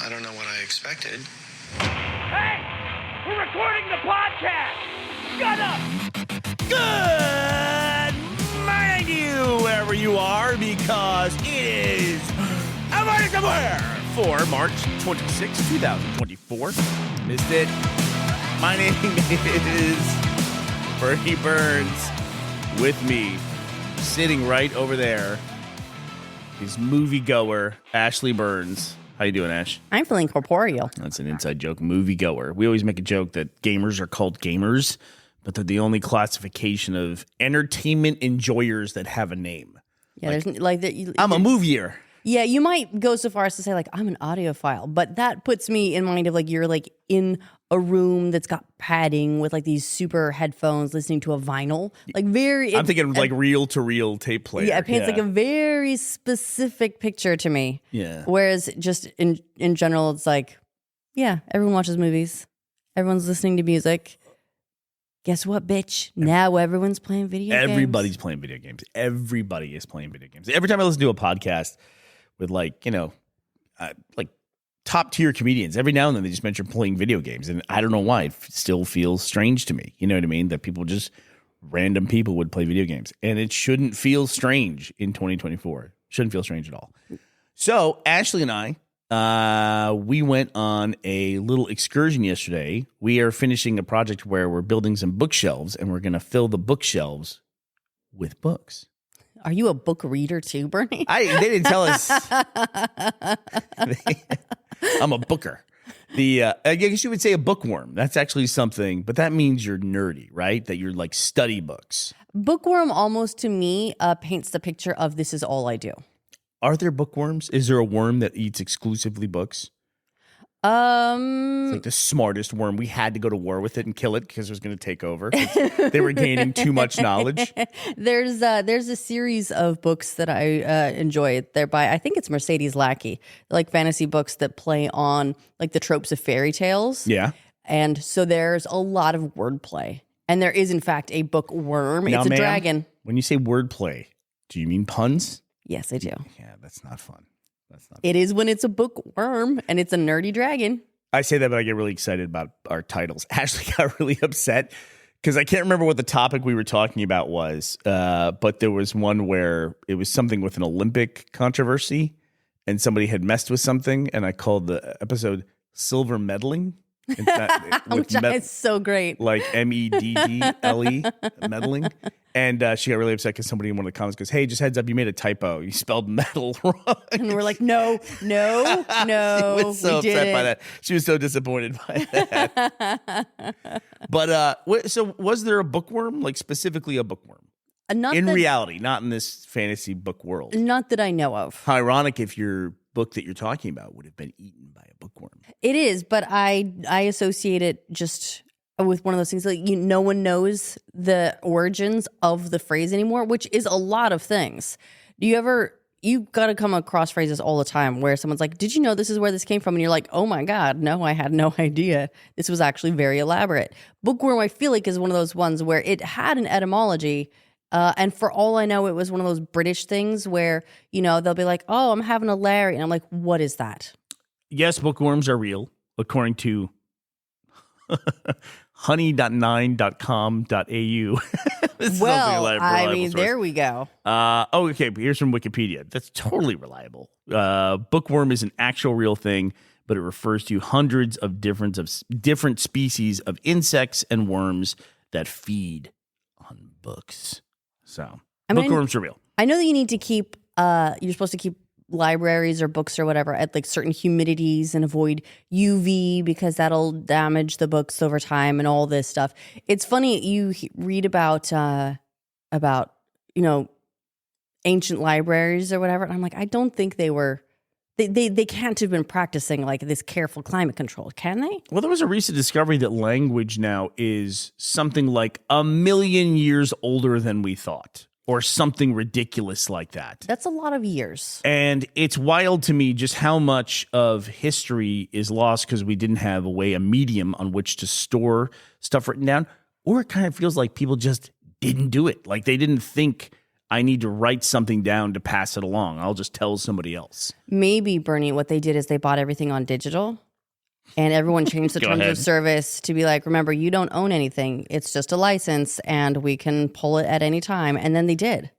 I don't know what I expected. Hey! We're recording the podcast! Shut up! Good morning to you, wherever you are, because it is Everybody Somewhere for March 26, 2024. Missed it. My name is Burnie Burns. With me, sitting right over there, is moviegoer Ashley Burns. How you doing, Ash? I'm feeling corporeal. That's an inside joke. Moviegoer. We always make a joke that gamers are called gamers, but they're the only classification of entertainment enjoyers that have a name. Yeah, there's I'm a movieer. Yeah, you might go so far as to say like I'm an audiophile, but that puts me in mind of like you're like in a room that's got padding with like these super headphones listening to a vinyl. Like I'm thinking of like reel-to-reel tape player. Yeah, it paints like a very specific picture to me. Yeah. Whereas just in general, it's like, yeah, everyone watches movies. Everyone's listening to music. Guess what, bitch? Now everyone's playing video games. Everybody's playing video games. Everybody is playing video games. Every time I listen to a podcast with like, like top tier comedians, every now and then they just mention playing video games. And I don't know why. It still feels strange to me. You know what I mean? That random people would play video games. And it shouldn't feel strange in 2024. Shouldn't feel strange at all. So Ashley and I, we went on a little excursion yesterday. We are finishing a project where we're building some bookshelves, and we're going to fill the bookshelves with books. Are you a book reader too, Bernie? They didn't tell us. I'm a booker. I guess you would say a bookworm. That's actually something, but that means you're nerdy, right? That you're like study books. Bookworm almost to me paints the picture of this is all I do. Are there bookworms? Is there a worm that eats exclusively books? It's like the smartest worm. We had to go to war with it and kill it because it was going to take over. They were gaining too much knowledge. There's a series of books that I enjoy. They're by, I think it's Mercedes Lackey, like fantasy books that play on like the tropes of fairy tales. Yeah. And so there's a lot of wordplay. And there is, in fact, a bookworm. Now, it's a ma'am, dragon. When you say wordplay, do you mean puns? Yes, I do. Yeah, that's not fun. It is when it's a bookworm and it's a nerdy dragon. I say that, but I get really excited about our titles. Ashley got really upset because I can't remember what the topic we were talking about was, but there was one where it was something with an Olympic controversy and somebody had messed with something, and I called the episode Silver Meddling. Which is so great. Like MEDDLE, meddling. And she got really upset because somebody in one of the comments goes, "Hey, just heads up, you made a typo. You spelled metal wrong." And we're like, no. She was so upset by that. She was so disappointed by that. But so was there a bookworm, like specifically a bookworm? Reality, not in this fantasy book world. Not that I know of. How ironic if your book that you're talking about would have been eaten by a bookworm. It is, but I associate it just with one of those things like no one knows the origins of the phrase anymore, which is a lot of things. You got to come across phrases all the time where someone's like, "Did you know this is where this came from?" And you're like, "Oh my God, no, I had no idea. This was actually very elaborate." Bookworm, I feel like, is one of those ones where it had an etymology. And for all I know, it was one of those British things where, they'll be like, "Oh, I'm having a Larry." And I'm like, "What is that?" Yes, bookworms are real, according to honey.9.com.au. There we go. Okay, but here's from Wikipedia. That's totally reliable. Bookworm is an actual real thing, but it refers to hundreds of different species of insects and worms that feed on books. So, bookworms are real. I know that you need to keep, you're supposed to keep libraries or books or whatever at like certain humidities and avoid UV because that'll damage the books over time and all this stuff. It's funny, you read about ancient libraries or whatever, and I'm like, I don't think they were. They can't have been practicing like this careful climate control, can they? Well, there was a recent discovery that language now is something like 1 million years older than we thought, or something ridiculous like that. That's a lot of years. And it's wild to me just how much of history is lost because we didn't have a medium on which to store stuff written down, or it kind of feels like people just didn't do it. Like they didn't think I need to write something down to pass it along. I'll just tell somebody else. Maybe, Bernie, what they did is they bought everything on digital. And everyone changed the terms ahead. of service to be like, remember, you don't own anything. It's just a license, and we can pull it at any time. And then they did.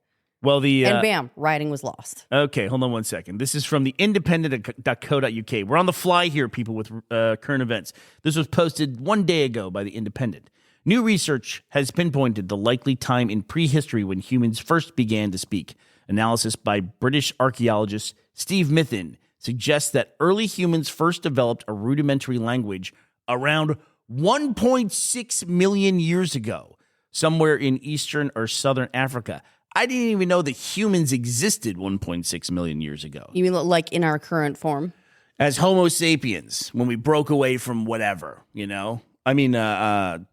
Well, and bam, writing was lost. Okay, hold on one second. This is from the independent.co.uk. We're on the fly here, people, with current events. This was posted 1 day ago by the Independent. New research has pinpointed the likely time in prehistory when humans first began to speak. Analysis by British archaeologist Steve Mithin suggests that early humans first developed a rudimentary language around 1.6 million years ago, somewhere in eastern or southern Africa. I didn't even know that humans existed 1.6 million years ago. You mean like in our current form? As Homo sapiens, when we broke away from whatever, you know? I mean,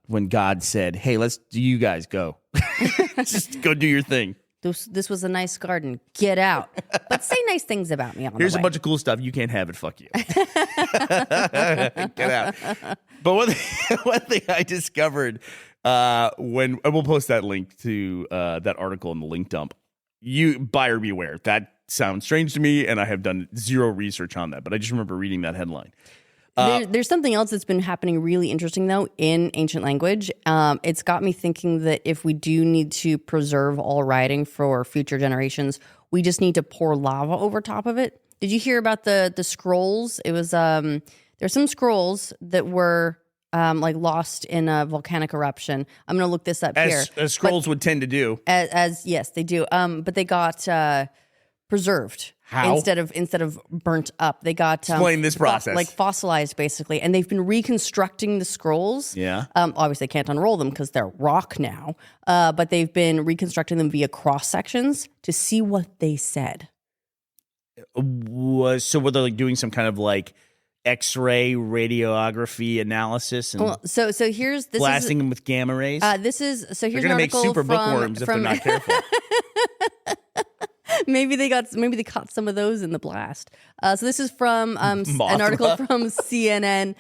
when God said, hey, you guys go. Just go do your thing. This was a nice garden. Get out. But say nice things about me on Here's the way. a bunch of cool stuff. You can't have it. Fuck you. Get out. But one thing I discovered when we'll post that link to that article in the link dump. You buyer beware. That sounds strange to me, and I have done zero research on that. But I just remember reading that headline. There's something else that's been happening really interesting, though, in ancient language. It's got me thinking that if we do need to preserve all writing for future generations, we just need to pour lava over top of it. Did you hear about the scrolls? It was there's some scrolls that were like lost in a volcanic eruption. I'm going to look this up here. As scrolls would tend to do. As yes, they do. But they got preserved. How? Instead of burnt up, they got explain this process, like fossilized, basically, and they've been reconstructing the scrolls. Yeah. Obviously, they can't unroll them because they're rock now. But they've been reconstructing them via cross sections to see what they said. So were they like doing some kind of like X-ray radiography analysis and so here's this blasting them with gamma rays? Here's they're an gonna make article super from, bookworms if they're not careful. Maybe they caught some of those in the blast. So this is from an article from CNN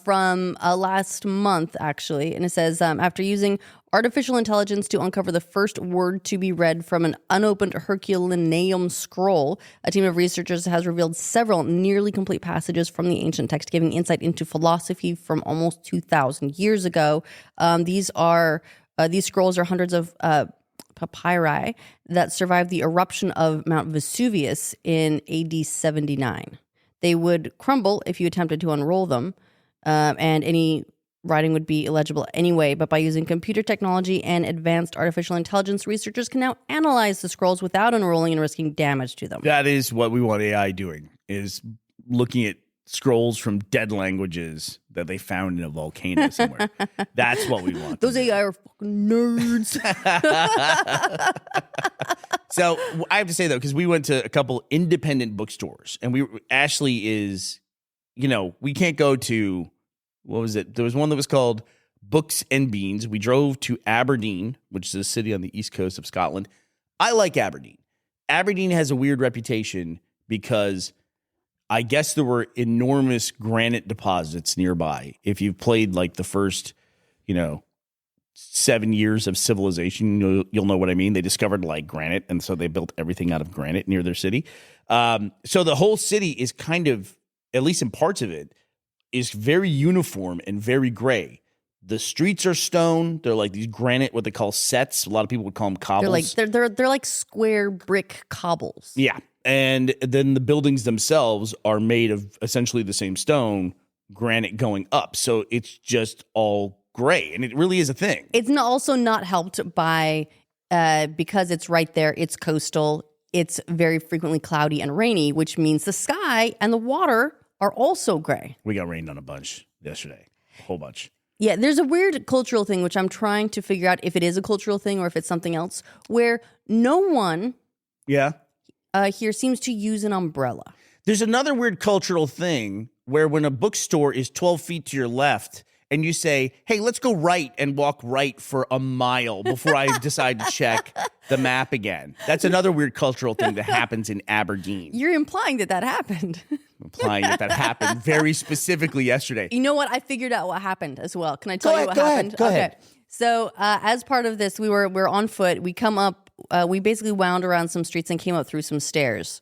from last month, actually. And it says, after using artificial intelligence to uncover the first word to be read from an unopened Herculaneum scroll, a team of researchers has revealed several nearly complete passages from the ancient text, giving insight into philosophy from almost 2,000 years ago. These scrolls are hundreds of papyri that survived the eruption of Mount Vesuvius in AD 79. They would crumble if you attempted to unroll them, and any writing would be illegible anyway. But by using computer technology and advanced artificial intelligence, researchers can now analyze the scrolls without unrolling and risking damage to them. That is what we want AI doing, is looking at scrolls from dead languages that they found in a volcano somewhere. That's what we want. Those AI are fucking nerds. So I have to say, though, because we went to a couple independent bookstores, and Ashley is, we can't go to, what was it? There was one that was called Books and Beans. We drove to Aberdeen, which is a city on the east coast of Scotland. I like Aberdeen. Aberdeen has a weird reputation because I guess there were enormous granite deposits nearby. If you've played like the first, 7 years of civilization, you'll know what I mean. They discovered like granite, and so they built everything out of granite near their city. So the whole city is kind of, at least in parts of it, is very uniform and very gray. The streets are stone. They're like these granite, what they call sets. A lot of people would call them cobbles. They're like square brick cobbles. Yeah. And then the buildings themselves are made of essentially the same stone, granite going up. So it's just all gray. And it really is a thing. It's also not helped by, because it's right there, it's coastal, it's very frequently cloudy and rainy, which means the sky and the water are also gray. We got rained on a bunch yesterday. A whole bunch. Yeah, there's a weird cultural thing, which I'm trying to figure out if it is a cultural thing or if it's something else, where no one here seems to use an umbrella. There's another weird cultural thing where when a bookstore is 12 feet to your left and you say, hey, let's go right and walk right for a mile before I decide to check the map again. That's another weird cultural thing that happens in Aberdeen. You're implying that happened. Implying that happened very specifically yesterday. You know what? I figured out what happened as well. Can I tell you what happened? Go ahead. So as part of this, we're on foot. We come up we basically wound around some streets and came up through some stairs.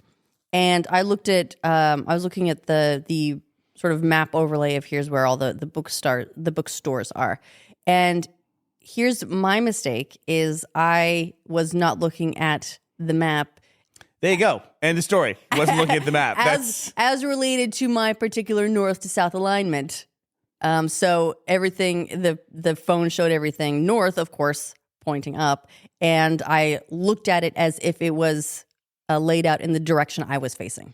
And I looked at, I was looking at the sort of map overlay of here's where all the bookstores are. And here's my mistake is I was not looking at the map. There you go. End of story. Wasn't looking at the map. As related to my particular north to south alignment. So everything, the phone showed everything north, of course, pointing up. And I looked at it as if it was laid out in the direction I was facing.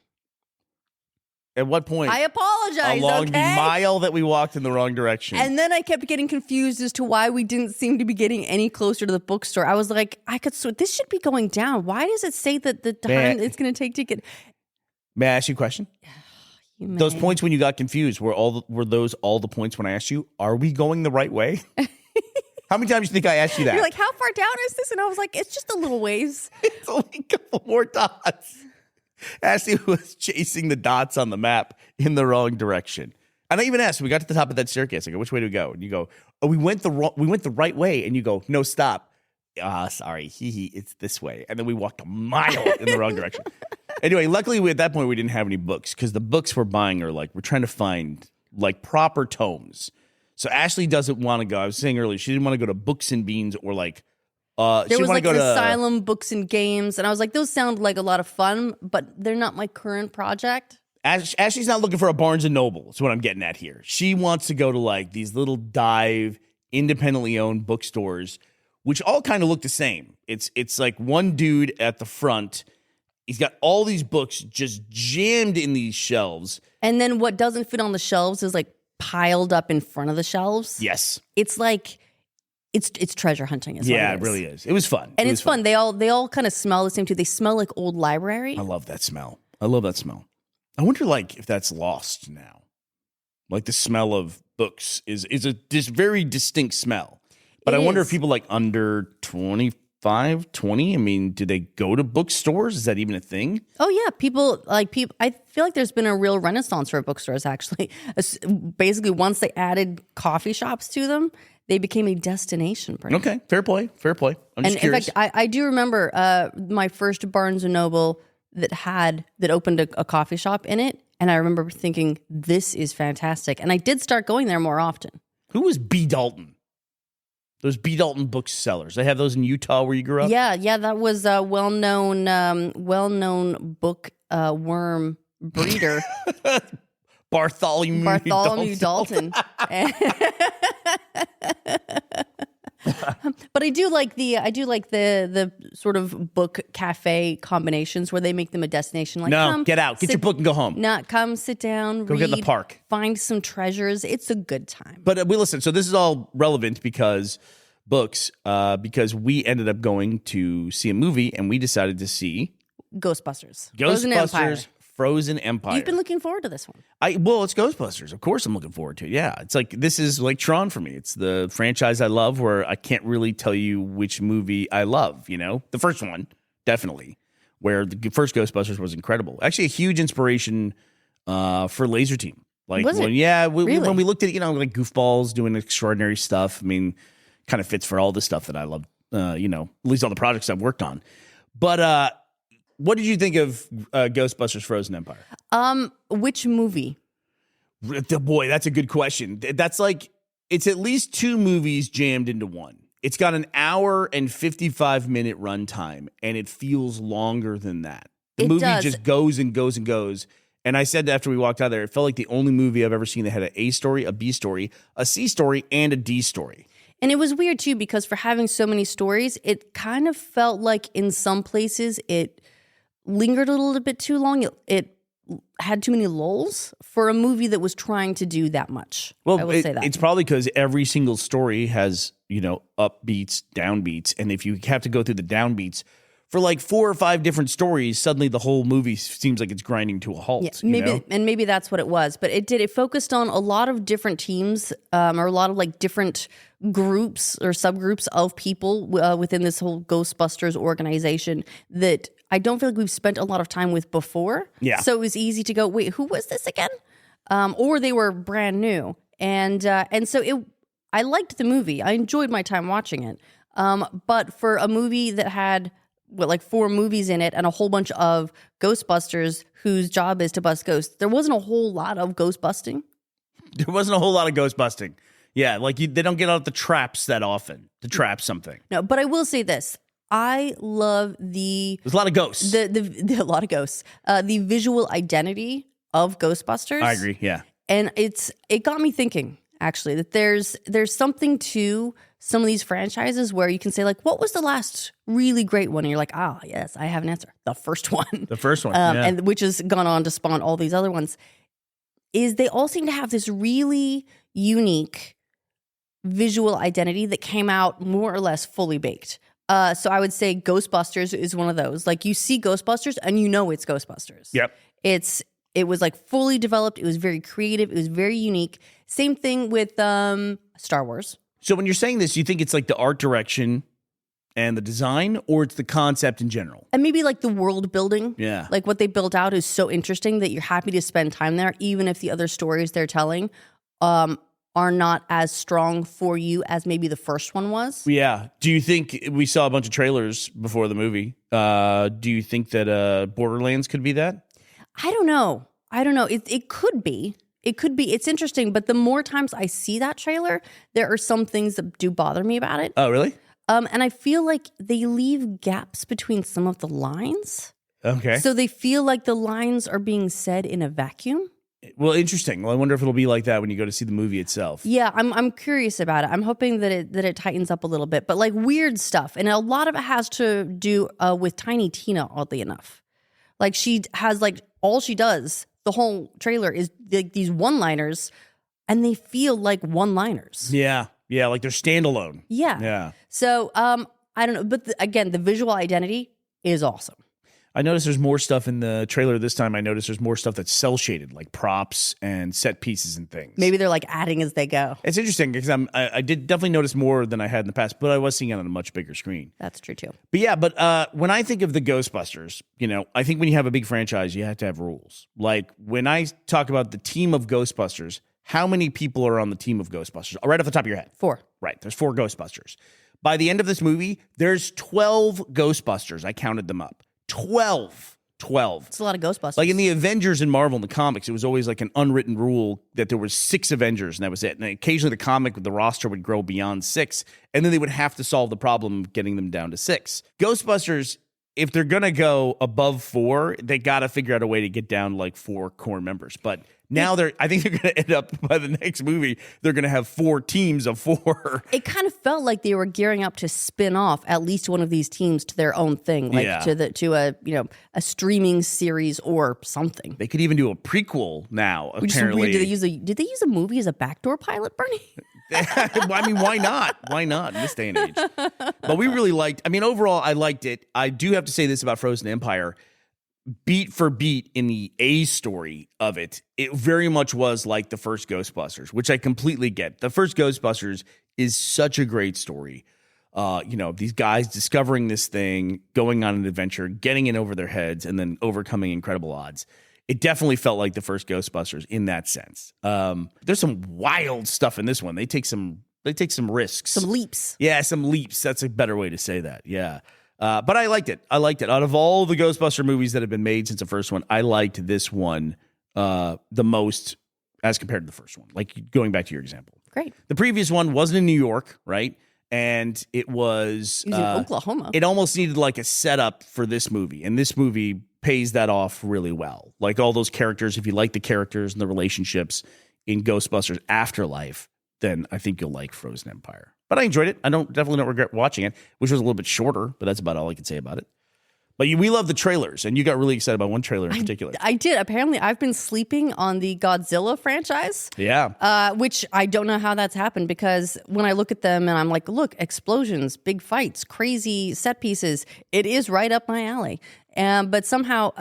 At what point? I apologize. Along okay? the mile that we walked in the wrong direction. And then I kept getting confused as to why we didn't seem to be getting any closer to the bookstore. I was like, this should be going down. Why does it say that the time it's going to take to get? May I ask you a question? Those points when you got confused, were those all the points when I asked you, are we going the right way? How many times do you think I asked you that? You're like, how far down is this? And I was like, it's just a little ways. It's only a couple more dots. Ashley was chasing the dots on the map in the wrong direction. And I even asked, we got to the top of that staircase. I go, which way do we go? And you go, oh, we went the right way. And you go, no, stop. Sorry, it's this way. And then we walked a mile in the wrong direction. Anyway, luckily at that point we didn't have any books because the books we're buying are like, we're trying to find like proper tomes. So Ashley doesn't want to go. I was saying earlier, she didn't want to go to Books and Beans or like, there was like Asylum Books and Games. And I was like, those sound like a lot of fun, but they're not my current project. Ashley's not looking for a Barnes and Noble. That's what I'm getting at here. She wants to go to like these little dive, independently owned bookstores, which all kind of look the same. It's like one dude at the front. He's got all these books just jammed in these shelves. And then what doesn't fit on the shelves is like piled up in front of the shelves. Yes. It's like it's treasure hunting. Yeah, it really is. It was fun. And it's fun. They all kind of smell the same too. They smell like old library. I love that smell. I wonder like if that's lost now. Like the smell of books is this very distinct smell. But I wonder if people like under 25, 20, I mean, do they go to bookstores? Is that even a thing? Oh yeah, people. I feel like there's been a real renaissance for bookstores actually. Basically once they added coffee shops to them, they became a destination brand. Okay, fair play. I'm just curious. In fact, I do remember my first Barnes & Noble that opened a coffee shop in it. And I remember thinking, this is fantastic. And I did start going there more often. Who was B. Dalton? Those B. Dalton booksellers. They have those in Utah where you grew up? Yeah, that was a well-known bookworm breeder. Bartholomew Dalton. But I do like the sort of book cafe combinations where they make them a destination. Like, no, get out, get your book and go home. Come sit down, go read, get in the park, find some treasures. It's a good time. But we listen. So this is all relevant because because we ended up going to see a movie and we decided to see Ghostbusters. Frozen Empire. You've been looking forward to this one. It's Ghostbusters. Of course I'm looking forward to it. Yeah. It's like, this is like Tron for me. It's the franchise I love where I can't really tell you which movie I love, you know? The first one, definitely, where the first Ghostbusters was incredible. Actually, a huge inspiration for Laser Team. Like, was it? Yeah, really? When we looked at, like goofballs doing extraordinary stuff, I mean, kind of fits for all the stuff that I love, at least all the projects I've worked on. But, what did you think of Ghostbusters Frozen Empire? Which movie? Boy, that's a good question. That's like, it's at least two movies jammed into one. It's got an hour and 55-minute runtime, and it feels longer than that. The movie just goes and goes and goes. And I said after we walked out of there, it felt like the only movie I've ever seen that had an A story, a B story, a C story, and a D story. And it was weird, too, because for having so many stories, it kind of felt like in some places it lingered a little bit too long. It had too many lulls for a movie that was trying to do that much. Well, I will say that. It's probably because every single story has, upbeats, downbeats. And if you have to go through the downbeats for like 4 or 5 different stories, suddenly the whole movie seems like it's grinding to a halt. Yeah, maybe that's what it was. But it focused on a lot of different teams or a lot of like different groups or subgroups of people within this whole Ghostbusters organization that I don't feel like we've spent a lot of time with before. Yeah. So it was easy to go, wait, who was this again? Or they were brand new. And so I liked the movie. I enjoyed my time watching it. But for a movie that had like 4 movies in it and a whole bunch of Ghostbusters whose job is to bust ghosts. There wasn't a whole lot of ghost busting. There wasn't a whole lot of ghost busting. Yeah, like they don't get out the traps that often to trap something. No, but I will say this. I love There's a lot of ghosts. a lot of ghosts. The visual identity of Ghostbusters. I agree, yeah. And it got me thinking, actually, that there's something to some of these franchises where you can say, like, what was the last really great one? And you're like, yes, I have an answer. The first one. The first one, yeah. And which has gone on to spawn all these other ones, is they all seem to have this really unique visual identity that came out more or less fully baked. So I would say Ghostbusters is one of those. Like, you see Ghostbusters and you know it's Ghostbusters. Yep. It was like fully developed. It was very creative. It was very unique. Same thing with Star Wars. So when you're saying this, you think it's like the art direction and the design, or it's the concept in general? And maybe like the world building. Yeah. Like what they built out is so interesting that you're happy to spend time there, even if the other stories they're telling are not as strong for you as maybe the first one was. Yeah. Do you think, we saw a bunch of trailers before the movie, do you think that Borderlands could be that? I don't know. It could be. It could be. It's interesting, but the more times I see that trailer, there are some things that do bother me about it. Oh, really? And I feel like they leave gaps between some of the lines. Okay. So they feel like the lines are being said in a vacuum. Well, interesting. Well, I wonder if it'll be like that when you go to see the movie itself. Yeah, I'm curious about it. I'm hoping that it tightens up a little bit, but like weird stuff. And a lot of it has to do with Tiny Tina, oddly enough. Like she has like all she does, the whole trailer is like these one-liners, and they feel like one-liners. Yeah. Yeah, like they're standalone. Yeah. Yeah. So I don't know, but again, the visual identity is awesome. I noticed there's more stuff in the trailer this time. I noticed there's more stuff that's cell shaded, like props and set pieces and things. Maybe they're like adding as they go. It's interesting because I did definitely notice more than I had in the past, but I was seeing it on a much bigger screen. That's true too. But yeah, but when I think of the Ghostbusters, I think when you have a big franchise, you have to have rules. Like when I talk about the team of Ghostbusters, how many people are on the team of Ghostbusters? Right off the top of your head. 4. Right. There's 4 Ghostbusters. By the end of this movie, there's 12 Ghostbusters. I counted them up. 12. It's a lot of Ghostbusters. Like in the Avengers in Marvel in the comics, it was always like an unwritten rule that there was 6 Avengers and that was it. And occasionally the comic with the roster would grow beyond 6, and then they would have to solve the problem of getting them down to 6. Ghostbusters, if they're going to go above 4, they got to figure out a way to get down to like 4 core members. But now I think they're going to end up, by the next movie, they're going to have 4 teams of 4. It kind of felt like they were gearing up to spin off at least one of these teams to their own thing, like to a streaming series or something. They could even do a prequel now. Which apparently, is weird. Did they use a movie as a backdoor pilot, Bernie? I mean, why not? Why not in this day and age? But we really overall, I liked it. I do have to say this about Frozen Empire. Beat for beat in the A story of it, it very much was like the first Ghostbusters, which I completely get. The first Ghostbusters is such a great story. These guys discovering this thing, going on an adventure, getting in over their heads, and then overcoming incredible odds. It definitely felt like the first Ghostbusters in that sense. There's some wild stuff in this one. They take some risks. Some leaps. Yeah, some leaps. That's a better way to say that. Yeah. But I liked it. Out of all the Ghostbuster movies that have been made since the first one, I liked this one the most as compared to the first one. Like going back to your example. Great. The previous one wasn't in New York, right? And it was in Oklahoma. It almost needed like a setup for this movie. And this movie pays that off really well. Like all those characters, if you like the characters and the relationships in Ghostbusters Afterlife, then I think you'll like Frozen Empire. But I enjoyed it. I definitely don't regret watching it, which was a little bit shorter, but that's about all I can say about it. But we love the trailers, and you got really excited about one trailer in particular. I did. Apparently, I've been sleeping on the Godzilla franchise. Yeah. Which I don't know how that's happened, because when I look at them and I'm like, look, explosions, big fights, crazy set pieces, it is right up my alley. But somehow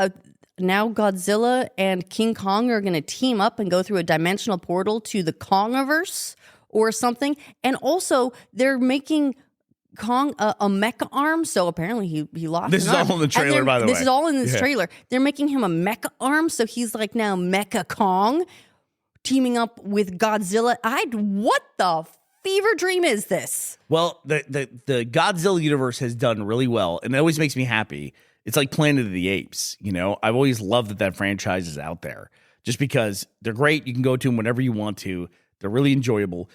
now Godzilla and King Kong are going to team up and go through a dimensional portal to the Kongiverse or something. And also, they're making Kong a mecha arm, so apparently he lost. This is all in the trailer, by the way. This is all in this trailer. They're making him a mecha arm, so he's like now Mecha Kong, teaming up with Godzilla. What the fever dream is this? Well, the Godzilla universe has done really well, and it always makes me happy. It's like Planet of the Apes, you know? I've always loved that franchise is out there just because they're great. You can go to them whenever you want to. They're really enjoyable.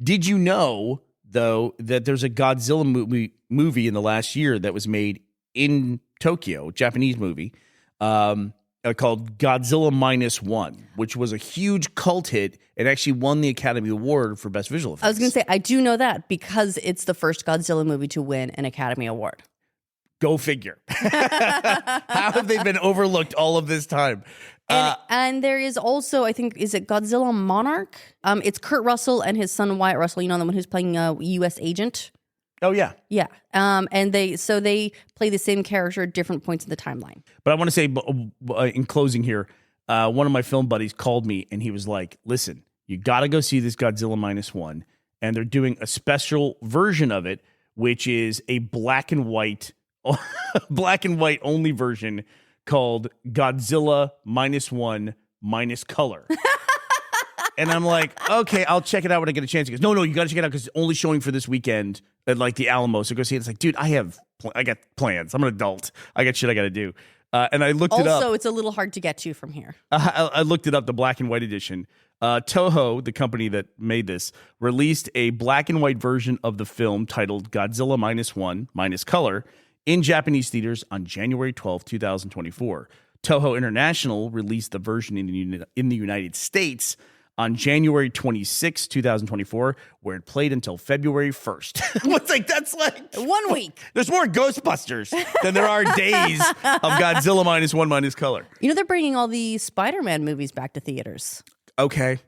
Did you know, though, that there's a Godzilla movie in the last year that was made in Tokyo, Japanese movie, called Godzilla -1, which was a huge cult hit and actually won the Academy Award for Best Visual Effects. I was going to say, I do know that because it's the first Godzilla movie to win an Academy Award. Go figure. How have they been overlooked all of this time? And there is also, I think, is it Godzilla Monarch? It's Kurt Russell and his son Wyatt Russell. You know, the one who's playing a U.S. agent. Oh yeah, yeah. And they play the same character at different points in the timeline. But I want to say, in closing here, one of my film buddies called me and he was like, "Listen, you got to go see this Godzilla -1, and they're doing a special version of it, which is a black and white only version called Godzilla -1 minus color." And I'm like, okay, I'll check it out when I get a chance. He goes, no, you got to check it out because it's only showing for this weekend at like the Alamo. So go see it. It's like, dude, I got plans. I'm an adult. I got shit I got to do. And I looked it up. Also, it's a little hard to get to from here. I looked it up, the black and white edition. Toho, the company that made this, released a black and white version of the film titled Godzilla -1 minus color in Japanese theaters on January 12, 2024. Toho International released the version in the United States on January 26, 2024, where it played until February 1st. It's like, that's like 1 week. There's more Ghostbusters than there are days of Godzilla -1 minus color. You know, they're bringing all the Spider-Man movies back to theaters. Okay.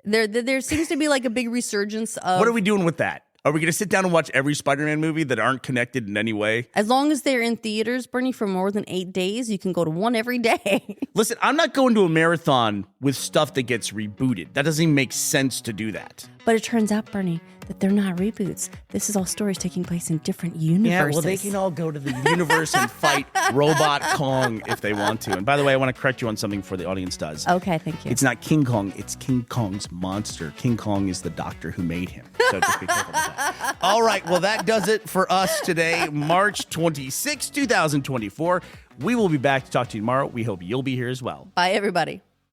There seems to be like a big resurgence of... What are we doing with that? Are we going to sit down and watch every Spider-Man movie that aren't connected in any way? As long as they're in theaters, Bernie, for more than 8 days, you can go to one every day. Listen, I'm not going to a marathon with stuff that gets rebooted. That doesn't even make sense to do that. But it turns out, Bernie, that they're not reboots. This is all stories taking place in different universes. Yeah, well, they can all go to the universe and fight Robot Kong if they want to. And by the way, I want to correct you on something before the audience does. Okay, thank you. It's not King Kong. It's King Kong's monster. King Kong is the doctor who made him. So just be careful with that. All right, well, that does it for us today, March 26, 2024. We will be back to talk to you tomorrow. We hope you'll be here as well. Bye, everybody.